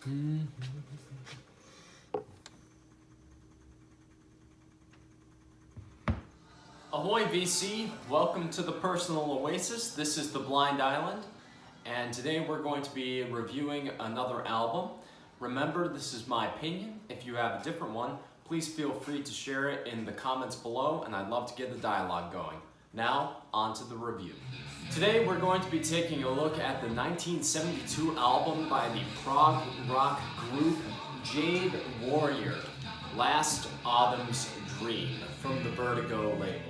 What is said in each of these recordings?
Ahoy VC, welcome to the Personal Oasis. This is the Blind Island, and today we're going to be reviewing another album. Remember, this is my opinion. If you have a different one, please feel free to share it in the comments below, and I'd love to get the dialogue going. Now, on to the review. Today we're going to be taking a look at the 1972 album by the prog rock group Jade Warrior, Last Autumn's Dream, from the Vertigo label.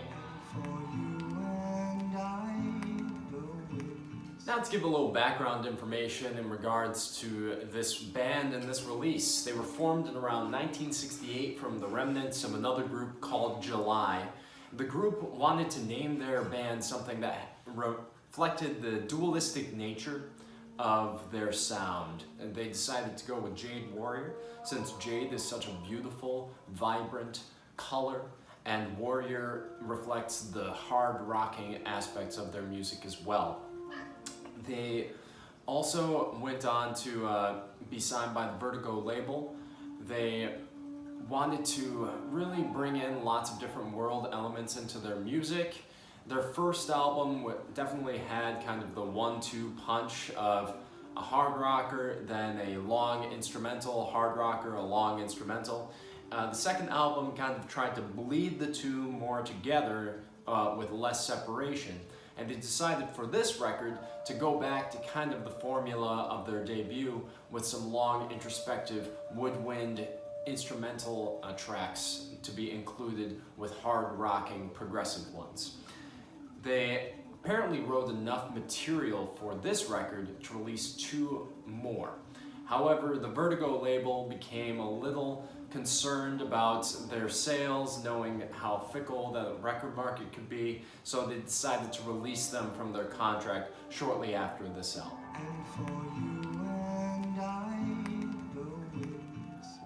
Now to give a little background information in regards to this band and this release. They were formed in around 1968 from the remnants of another group called July. The group wanted to name their band something that reflected the dualistic nature of their sound, and they decided to go with Jade Warrior since Jade is such a beautiful, vibrant color, and Warrior reflects the hard rocking aspects of their music as well. They also went on to be signed by the Vertigo label. They wanted to really bring in lots of different world elements into their music. Their first album definitely had kind of the 1-2 punch of a hard rocker, then a long instrumental, hard rocker, a long instrumental. The second album kind of tried to bleed the two more together with less separation. And they decided for this record to go back to kind of the formula of their debut with some long introspective woodwind instrumental tracks to be included with hard rocking progressive ones. They apparently wrote enough material for this record to release 2 more. However, the Vertigo label became a little concerned about their sales, knowing how fickle the record market could be, so they decided to release them from their contract shortly after this album.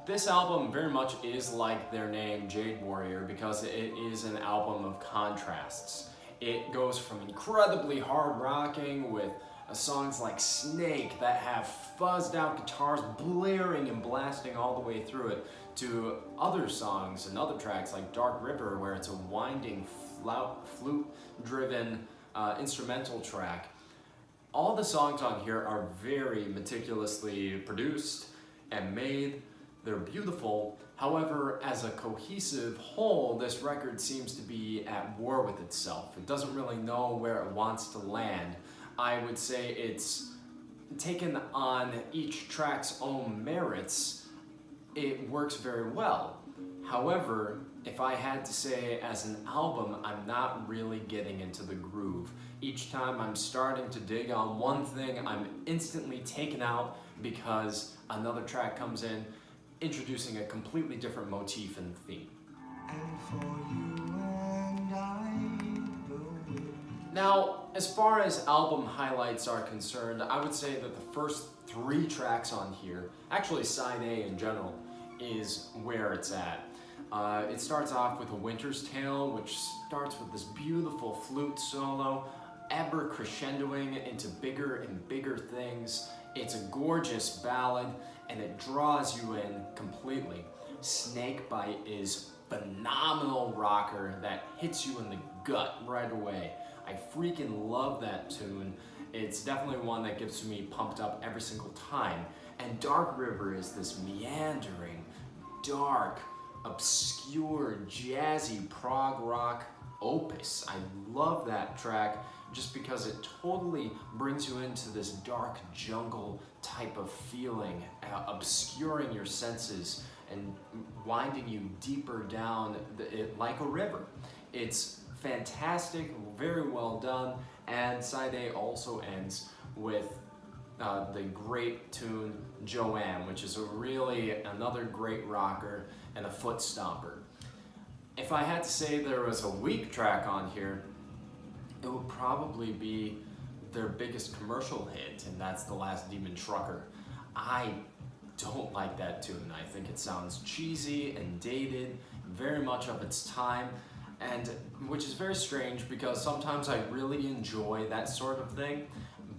This album very much is like their name, Jade Warrior, because it is an album of contrasts. It goes from incredibly hard rocking with songs like Snake that have fuzzed out guitars blaring and blasting all the way through it, to other songs and other tracks like Dark River, where it's a winding flute-driven instrumental track. All the songs on here are very meticulously produced and made. They're beautiful. However, as a cohesive whole, this record seems to be at war with itself. It doesn't really know where it wants to land. I would say it's taken on each track's own merits. It works very well. However, if I had to say as an album, I'm not really getting into the groove. Each time I'm starting to dig on one thing, I'm instantly taken out because another track comes in, introducing a completely different motif and theme. Now, as far as album highlights are concerned, I would say that the first 3 tracks on here, actually side A in general, is where it's at. It starts off with A Winter's Tale, which starts with this beautiful flute solo, ever crescendoing into bigger and bigger things. It's a gorgeous ballad, and it draws you in completely. Snakebite is phenomenal rocker that hits you in the gut right away. I freaking love that tune. It's definitely one that gets me pumped up every single time. And Dark River is this meandering, dark, obscure, jazzy prog rock opus. I love that track just because it totally brings you into this dark jungle type of feeling, obscuring your senses and winding you deeper down like a river. It's fantastic, very well done, and side A also ends with the great tune Joanne, which is another great rocker and a foot stomper. If I had to say there was a weak track on here, it would probably be their biggest commercial hit, and that's The Last Demon Trucker. I don't like that tune. I think it sounds cheesy and dated, very much of its time, and which is very strange because sometimes I really enjoy that sort of thing,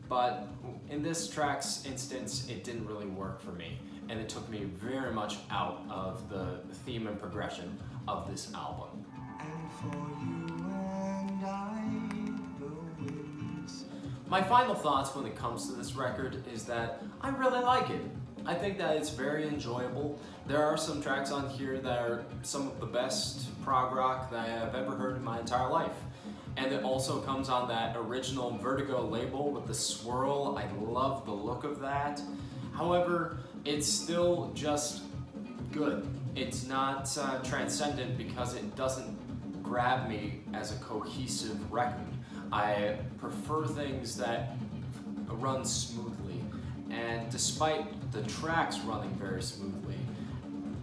but in this track's instance, it didn't really work for me. and it took me very much out of the theme and progression of this album. And for you and I, the winds. My final thoughts when it comes to this record is that I really like it. I think that it's very enjoyable. There are some tracks on here that are some of the best prog rock that I have ever heard in my entire life. And it also comes on that original Vertigo label with the swirl. I love the look of that. However, it's still just good. It's not transcendent because it doesn't grab me as a cohesive record. I prefer things that run smoothly, and despite the tracks running very smoothly,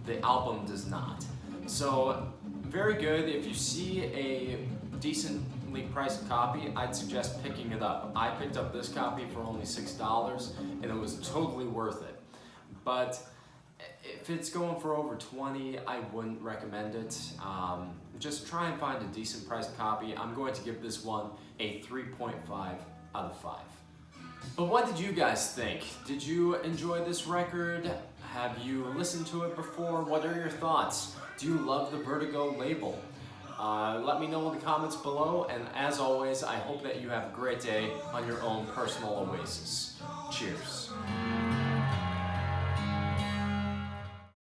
the album does not. So, very good. If you see a decently priced copy, I'd suggest picking it up. I picked up this copy for only $6, and it was totally worth it. But if it's going for over 20, I wouldn't recommend it. Just try and find a decent priced copy. I'm going to give this one a 3.5 out of 5. But what did you guys think? Did you enjoy this record? Have you listened to it before? What are your thoughts? Do you love the Vertigo label? Let me know in the comments below, and as always, I hope that you have a great day on your own personal oasis. Cheers.